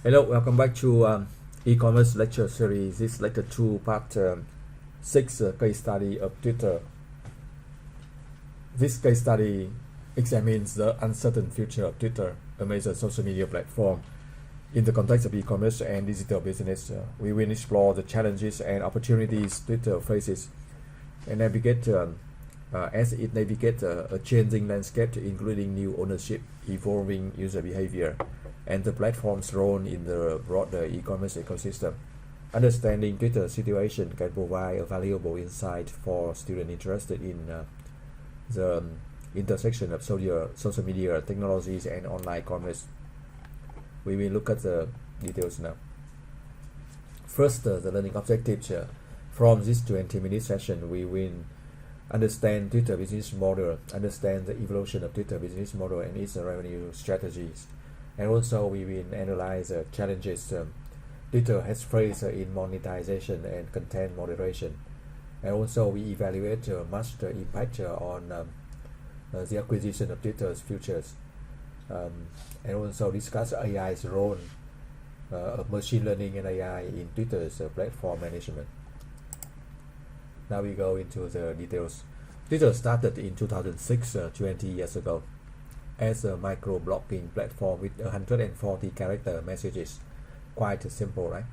Hello, welcome back to e-commerce lecture series. This lecture 2, part 6 case study of Twitter. This case study examines the uncertain future of Twitter, a major social media platform. In the context of e-commerce and digital business, we will explore the challenges and opportunities Twitter faces and navigate as it navigates a changing landscape, including new ownership, evolving user behavior, and the platform's role in the broader e-commerce ecosystem. Understanding Twitter's situation can provide a valuable insight for students interested in the intersection of social media technologies and online commerce. We will look at the details now. First, the learning objectives. From this 20-minute session, we will understand Twitter business model, understand the evolution of Twitter business model and its revenue strategies. And also we will analyze challenges Twitter has faced in monetization and content moderation. And also we evaluate much the impact on the acquisition of Twitter's futures. And also discuss AI's role of machine learning and AI in Twitter's platform management. Now we go into the details. Twitter started in 2006, 20 years ago, as a micro-blogging platform with 140 character messages. Quite simple, right?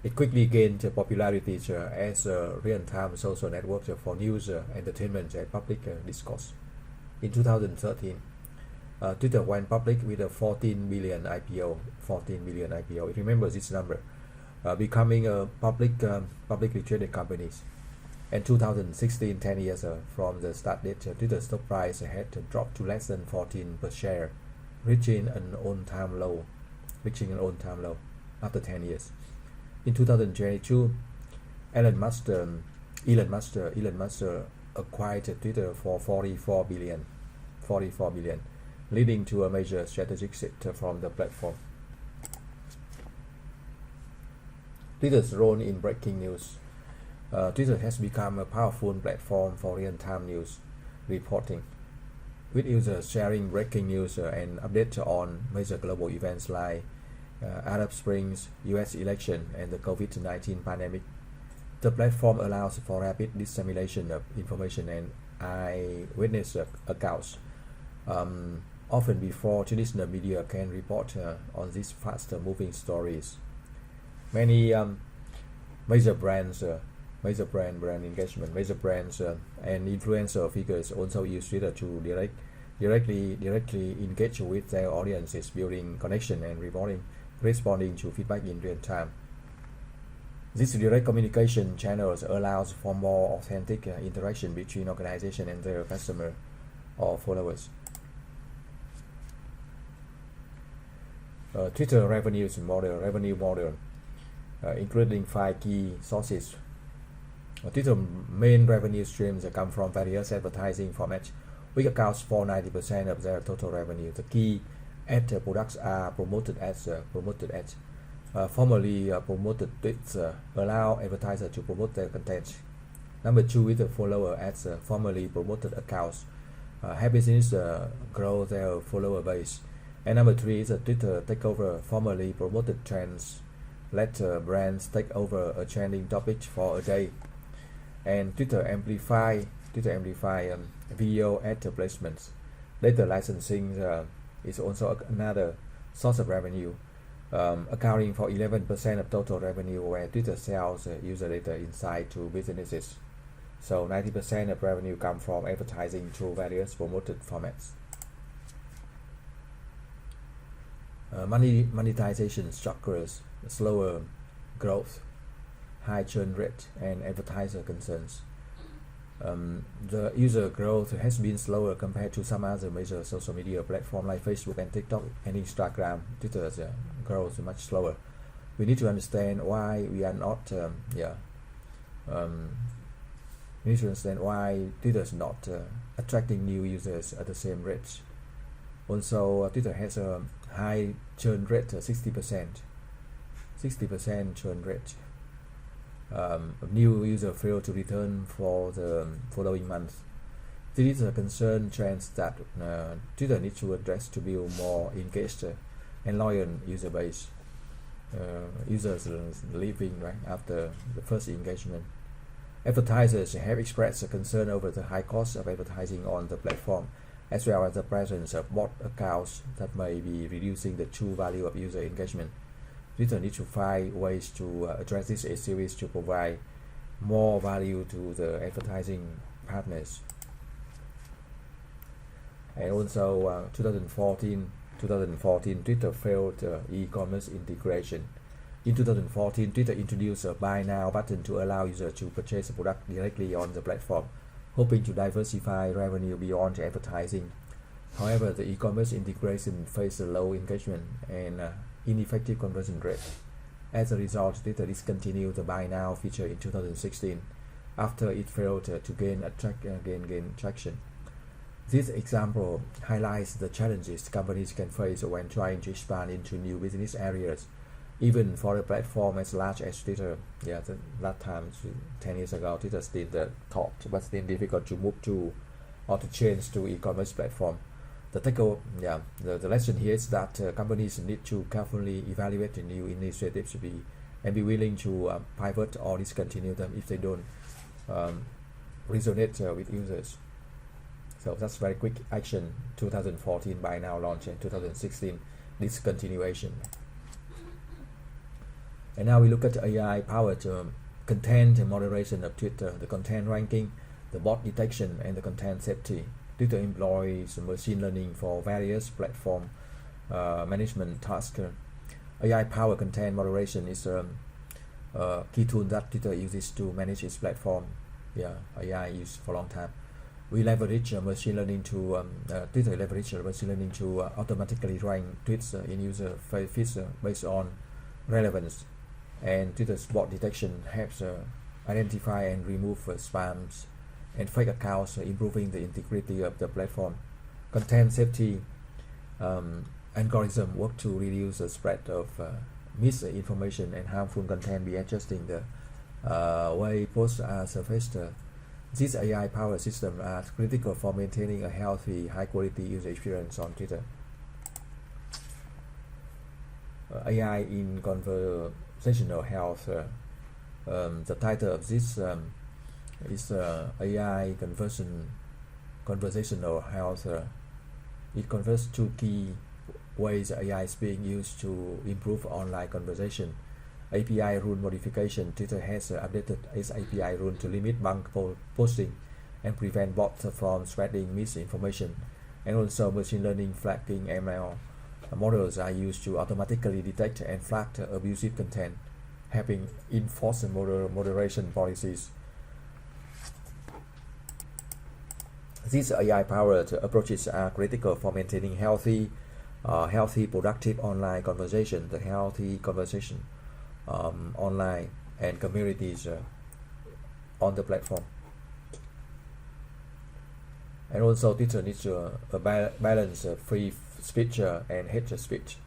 It quickly gained popularity as a real-time social network for news, entertainment, and public discourse. In 2013, Twitter went public with a 14 billion IPO. 14 billion IPO. Remember this number. Becoming a publicly traded company. In 2016, 10 years from the start date, Twitter's stock price had dropped to less than 14 per share, reaching an all-time low after 10 years. In 2022, Elon Musk acquired Twitter for 44 billion, leading to a major strategic shift from the platform. Twitter's role in breaking news. Twitter has become a powerful platform for real-time news reporting, with users sharing breaking news and updates on major global events like Arab Springs, US election, and the COVID-19 pandemic. The platform allows for rapid dissemination of information and eyewitness accounts, often before traditional media can report on these fast-moving stories. Many major brands and influencer figures also use Twitter to directly engage with their audiences, building connection and responding to feedback in real time. These direct communication channels allows for more authentic interaction between organizations and their customer or followers. Twitter revenue model, including 5 key sources. Twitter's main revenue streams come from various advertising formats, which accounts for 90% of their total revenue. The key ad products are promoted ads, formerly promoted tweets, allow advertisers to promote their content. Number 2 is the follower ads, formerly promoted accounts, help business grow their follower base. And number 3 is the Twitter takeover, formerly promoted trends, let brands take over a trending topic for a day. And Twitter amplify video ad placements. Data licensing is also another source of revenue, accounting for 11% of total revenue, where Twitter sells user data insight to businesses. So 90% of revenue comes from advertising through various promoted formats. Monetization structures, slower growth, high churn rate, and advertiser concerns. The user growth has been slower compared to some other major social media platforms like Facebook and TikTok and Instagram. Twitter's growth is much slower. We need to understand why we are not. We need to understand why Twitter is not attracting new users at the same rate. Also, Twitter has a high churn rate, 60% churn rate. New user fail to return for the following month. This is a concern trend that Twitter needs to address to build more engaged and loyal user base. users leaving right after the first engagement. Advertisers have expressed a concern over the high cost of advertising on the platform, as well as the presence of bot accounts that may be reducing the true value of user engagement. Twitter needs to find ways to address this series to provide more value to the advertising partners. And also 2014, Twitter failed e-commerce integration. In 2014, Twitter introduced a Buy Now button to allow users to purchase a product directly on the platform, hoping to diversify revenue beyond advertising. However, the e-commerce integration faced a low engagement and ineffective conversion rate. As a result, Twitter discontinued the Buy Now feature in 2016 after it failed to gain traction. This example highlights the challenges companies can face when trying to expand into new business areas. Even for a platform as large as Twitter, that time 10 years ago, Twitter still the top, but still difficult to move to or to change to e-commerce platform. The lesson here is that companies need to carefully evaluate the new initiatives and be willing to pivot or discontinue them if they don't resonate with users. So that's very quick action. 2014 Buy Now launch and 2016 discontinuation. And now we look at AI-powered content moderation of Twitter, the content ranking, the bot detection, and the content safety. Twitter employs machine learning for various platform management tasks. AI-powered content moderation is a key tool that Twitter uses to manage its platform. AI used for a long time. We leverage machine learning to Twitter leverage machine learning to automatically rank tweets in user feeds based on relevance. And Twitter's bot detection helps identify and remove spams and fake accounts, improving the integrity of the platform. Content safety algorithm work to reduce the spread of misinformation and harmful content by adjusting the way posts are surfaced. These AI-powered systems are critical for maintaining a healthy, high-quality user experience on Twitter. AI in conversational health. The title of this is AI conversational health. It covers two key ways AI is being used to improve online conversation. API rule modification. Twitter has updated its API rule to limit bulk posting and prevent bots from spreading misinformation. And also machine learning flagging ML models are used to automatically detect and flag abusive content, helping enforce moderation policies. These AI-powered approaches are critical for maintaining healthy, productive online conversation, the healthy conversation online and communities on the platform. And also Twitter needs to balance free speech and hate speech.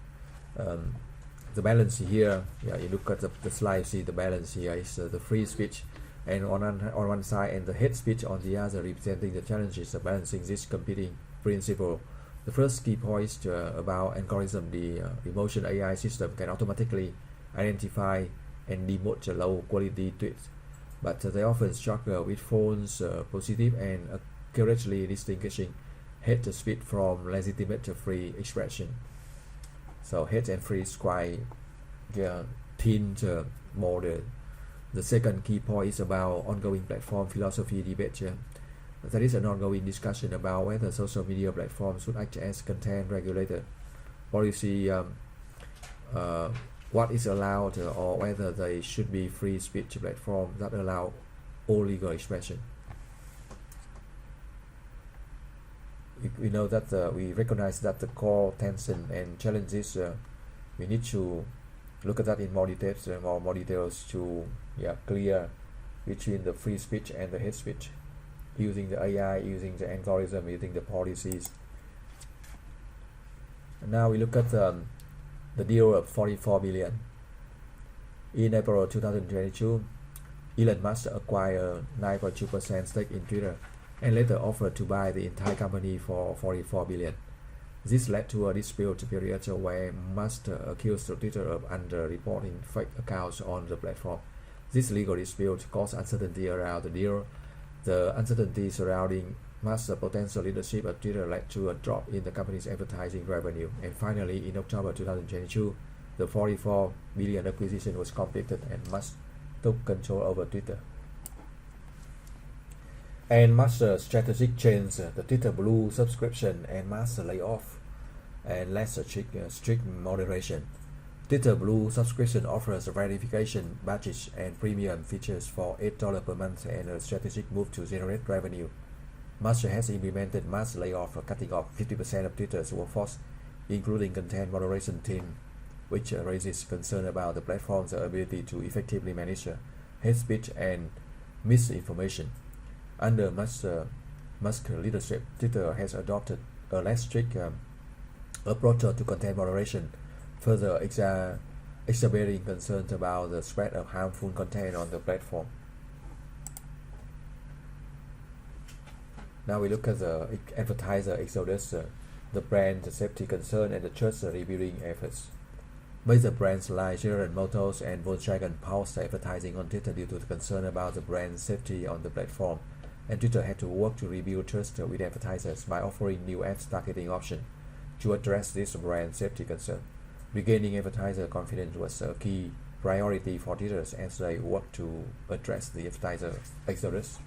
The balance here, you look at the slide, see the balance here is the free speech, and on one side, and the hate speech on the other, representing the challenges of balancing this competing principle. The first key point is about algorithm. The emotion AI system can automatically identify and demote low quality tweets, but they often struggle with false positive and accurately distinguishing hate speech from legitimate free expression. So hate and free is quite thin model. The second key point is about ongoing platform philosophy debate. There is an ongoing discussion about whether social media platforms should act as content regulator. Policy what is allowed or whether they should be free speech platforms that allow all legal expression. We know that we recognize that the core tension and challenges, we need to look at that in more details to clear between the free speech and the hate speech, using the AI, using the algorithm, using the policies. And now we look at the deal of $44 billion. In April 2022, Elon Musk acquired 9.2% stake in Twitter and later offered to buy the entire company for $44 billion. This led to a dispute period where Musk accused Twitter of under-reporting fake accounts on the platform. This legal dispute caused uncertainty around the deal. The uncertainty surrounding Musk's potential leadership at Twitter led to a drop in the company's advertising revenue. And finally, in October 2022, the $44 billion acquisition was completed and Musk took control over Twitter. And Musk's strategic change, the Twitter Blue subscription and Musk's layoff, and less strict moderation. Twitter Blue subscription offers verification, badges, and premium features for $8 per month and a strategic move to generate revenue. Musk has implemented mass layoff, cutting off 50% of Twitter's workforce, including content moderation team, which raises concern about the platform's ability to effectively manage hate speech and misinformation. Under Musk's leadership, Twitter has adopted a less strict approach to content moderation, further exacerbating concerns about the spread of harmful content on the platform. Now we look at the advertiser exodus, the brand safety concern, and the trust rebuilding efforts. Major brands like General Motors and Volkswagen paused advertising on Twitter due to the concern about the brand safety on the platform, and Twitter had to work to rebuild trust with advertisers by offering new ads targeting options to address this brand safety concern. Regaining advertiser confidence was a key priority for Twitter as they work to address the advertiser exodus.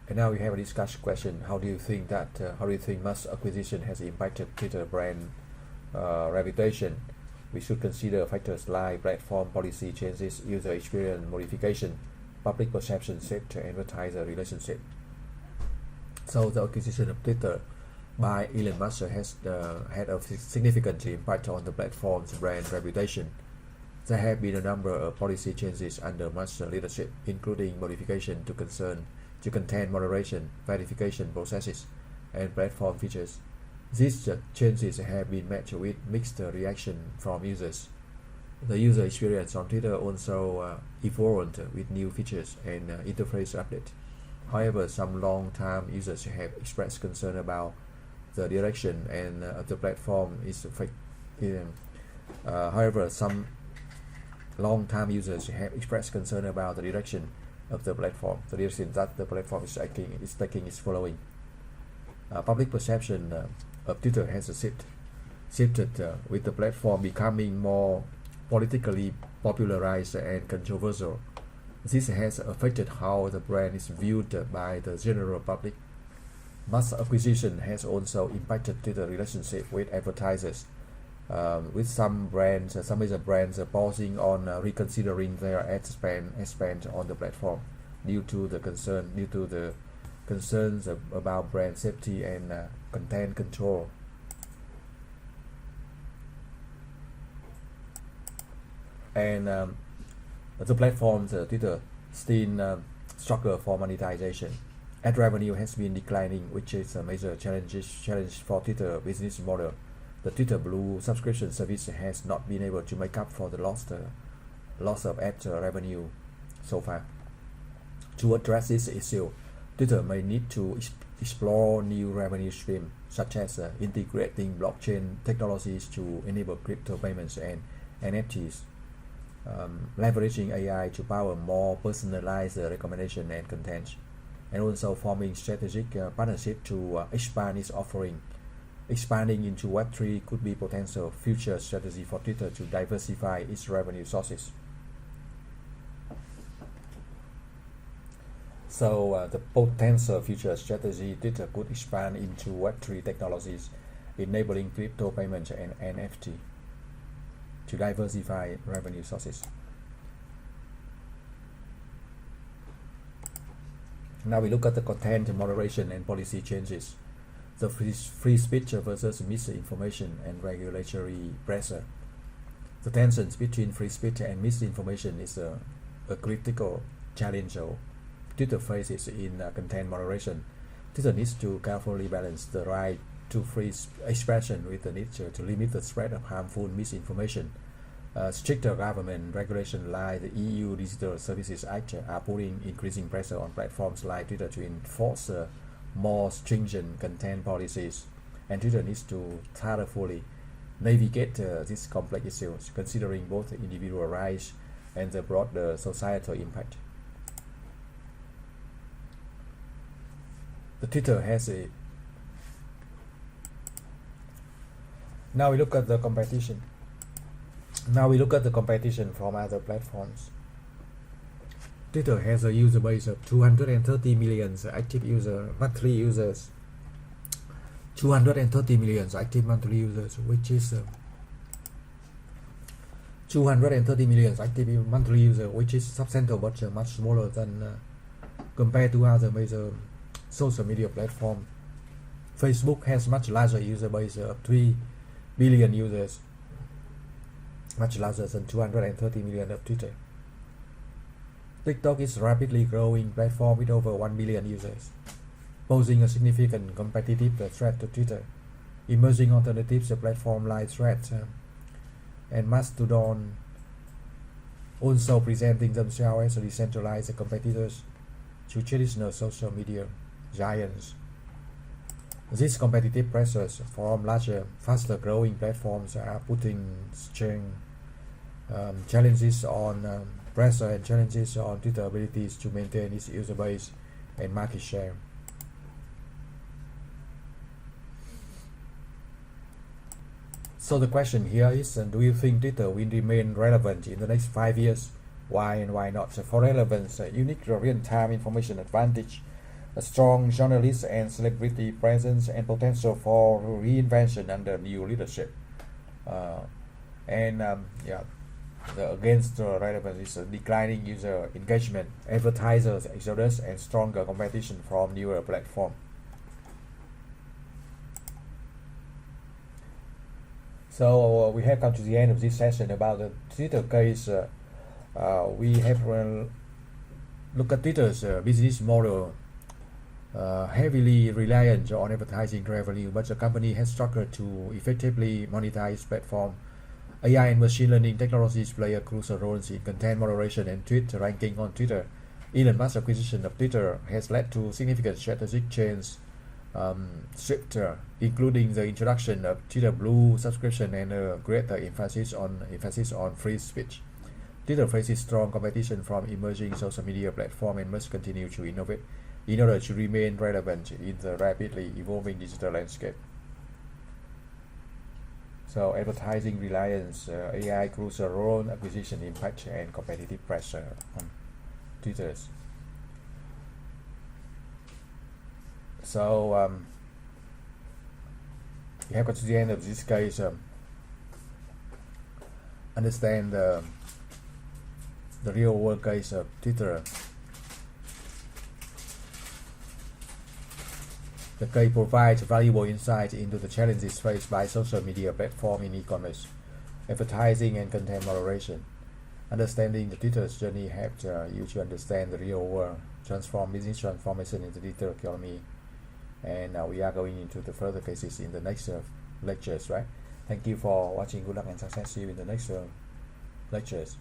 And now we have a discussion question: how do you think Musk's acquisition has impacted Twitter brand reputation? We should consider factors like platform policy changes, user experience modification, public perception shift, and advertiser relationship. So the acquisition of Twitter by Elon Musk has had a significant impact on the platform's brand reputation. There have been a number of policy changes under Musk's leadership, including modification to content moderation, verification processes, and platform features. These changes have been met with mixed reaction from users. The user experience on Twitter also evolved with new features and interface updates. However, some long-time users have expressed concern about the direction and the platform is however, some long-time users have expressed concern about the direction of the platform. The direction that the platform is taking is following. Public perception of Twitter has shifted with the platform becoming more politically popularized and controversial. This has affected how the brand is viewed by the general public. Musk's acquisition has also impacted Twitter relationship with advertisers, with some major brands pausing on reconsidering their ad spend on the platform due to the concerns about brand safety and content control. And the platform's Twitter still struggle for monetization. Ad revenue has been declining, which is a major challenge for Twitter business model. The Twitter Blue subscription service has not been able to make up for the loss of ad revenue so far. To address this issue, Twitter may need to explore new revenue streams, such as integrating blockchain technologies to enable crypto payments and NFTs, leveraging AI to power more personalized recommendation and content, and also forming strategic partnership to expand its offering. Expanding into Web3 could be potential future strategy for Twitter to diversify its revenue sources. So the potential future strategy, Twitter could expand into Web3 technologies, enabling crypto payments and NFT to diversify revenue sources. Now we look at the content moderation and policy changes. The free speech versus misinformation and regulatory pressure. The tensions between free speech and misinformation is a critical challenge Twitter faces in content moderation. Twitter needs to carefully balance the right to free expression with the need to limit the spread of harmful misinformation. Stricter government regulation like the EU Digital Services Act are putting increasing pressure on platforms like Twitter to enforce more stringent content policies, and Twitter needs to thoroughly navigate these complex issues, considering both individual rights and the broader societal impact. The Twitter has a Now we look at the competition. From other platforms. Twitter has a user base of 230 million active monthly users. 230 million active monthly users, which is 230 million active monthly users, which is substantial but much smaller than compared to other major social media platforms. Facebook has much larger user base of 3 billion users, much larger than 230 million of Twitter. TikTok is a rapidly growing platform with over 1 billion users, posing a significant competitive threat to Twitter. Emerging alternatives to platforms like Threads and Mastodon also presenting themselves as decentralized competitors to traditional social media giants. These competitive pressures from larger, faster growing platforms are putting challenges on Twitter abilities to maintain its user base and market share. So the question here is, do you think Twitter will remain relevant in the next 5 years? Why and why not? For relevance, unique real-time information advantage, a strong journalist and celebrity presence, and potential for reinvention under new leadership. Against the relevance is a declining user engagement, advertisers exodus, and stronger competition from newer platforms. So we have come to the end of this session about the Twitter case. We have looked at Twitter's business model, heavily reliant on advertising revenue, but the company has struggled to effectively monetize its platform. AI and machine learning technologies play a crucial role in content moderation and tweet ranking on Twitter. Elon Musk's acquisition of Twitter has led to significant strategic change, including the introduction of Twitter Blue subscription and a greater emphasis on free speech. Twitter faces strong competition from emerging social media platforms and must continue to innovate in order to remain relevant in the rapidly evolving digital landscape. So advertising reliance, AI crucial role, acquisition impact, and competitive pressure on Twitter. So we have got to the end of this case. Understand the real world case of Twitter. The case provides valuable insight into the challenges faced by social media platforms in e-commerce, advertising, and content moderation. Understanding the Twitter's journey helps you to understand the real world, business transformation in the digital economy. And we are going into the further cases in the next lectures, right? Thank you for watching. Good luck and success. See you in the next lectures.